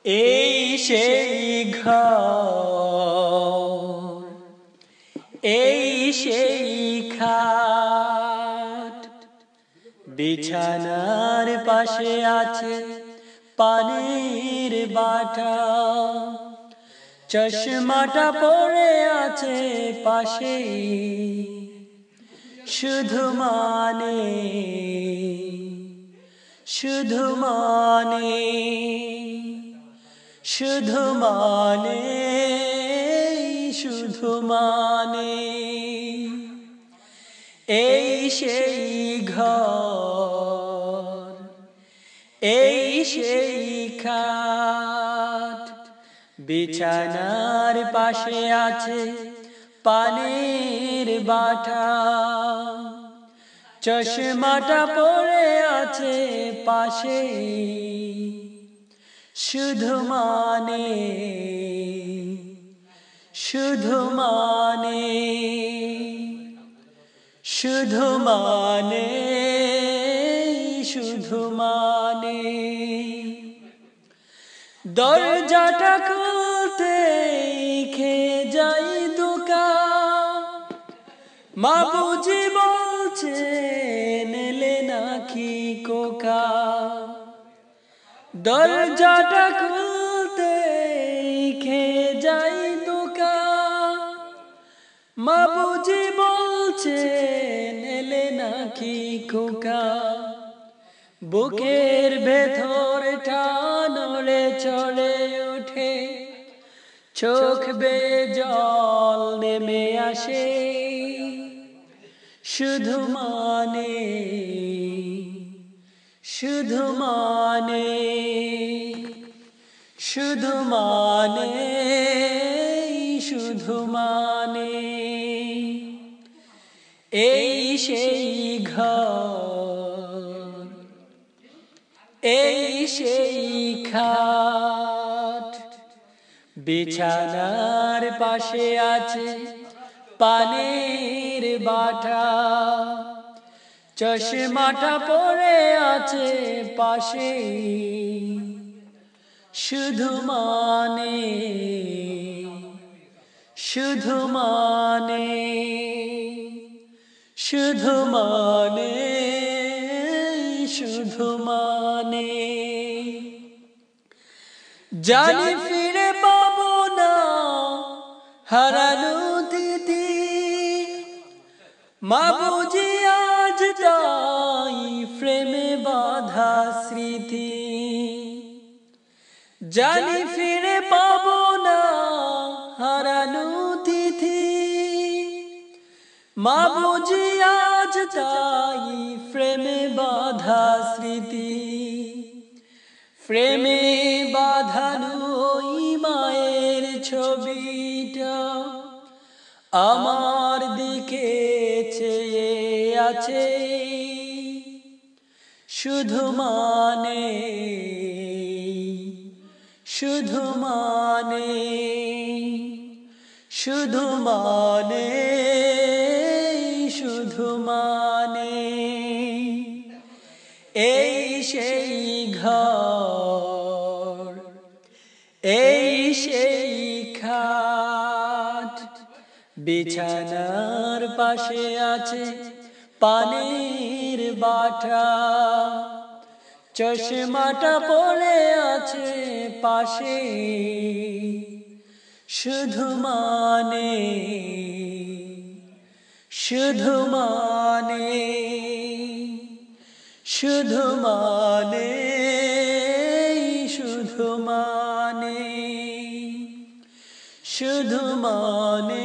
এই সেই ঘর, এই সেই খাট, বিছানার পাশে আছে পানির বাটা, চশমাটা পড়ে আছে পাশে, শুধু মানে, শুধু মানে, শুধু মানে, শুধু মানে, এই সেই ঘর, এই সেই খাট, বিছানার পাশে আছে পানির বাটা, চশমাটা পড়ে আছে পাশে, শুধু মানে, শুধু মানে, শুধু মানে, শুধু মানে, দরজাটা খুলতে খেয়ে যাই দুকা, মা বুঝি বলছে নেলে নাকি কোকা, দরজাটা খুলতে খেয়ে যাই দুকা, মা বুঝি বলছে নেলে নাকি কোকা, বুকের ভেতরটা নড়ে চড়ে ওঠে, চোখ বেয়ে জল নেমে আসে, শুধু মানে, শুধু মানে, শুধু মানে, শুধু মানে, এই সেই ঘর, এই সেই খাট, বিছানার পাশে আছে পানির বাটা, চশমাটা পড়ে আছে পাশে, শুধু মানে, শুধু মানে, শুধু মানে, শুধু মানে, জানি ফিরে পাবো না হারানো তিথি, মা বুঝি আজ তাই প্রেমে বাঁধা স্মৃতি, জানি ফিরে পাবো না হারানো তিথি, মা বুঝি আজ তাই প্রেমে বাঁধা স্মৃতি, প্রেমে বাঁধানো ওই মায়ের ছবিটা আমার দিকে চেয়ে আছে, শুধু মানে, শুধু মানে, শুধু মানে, শুধু মানে, এই সেই ঘর, এই সেই খাট, বিছানার পাশে আছে পানির বাটা, চশমাটা পড়ে আছে পাশে, শুধু মানে, শুধু মানে, শুধু মানে, শুধু মানে, শুধু মানে।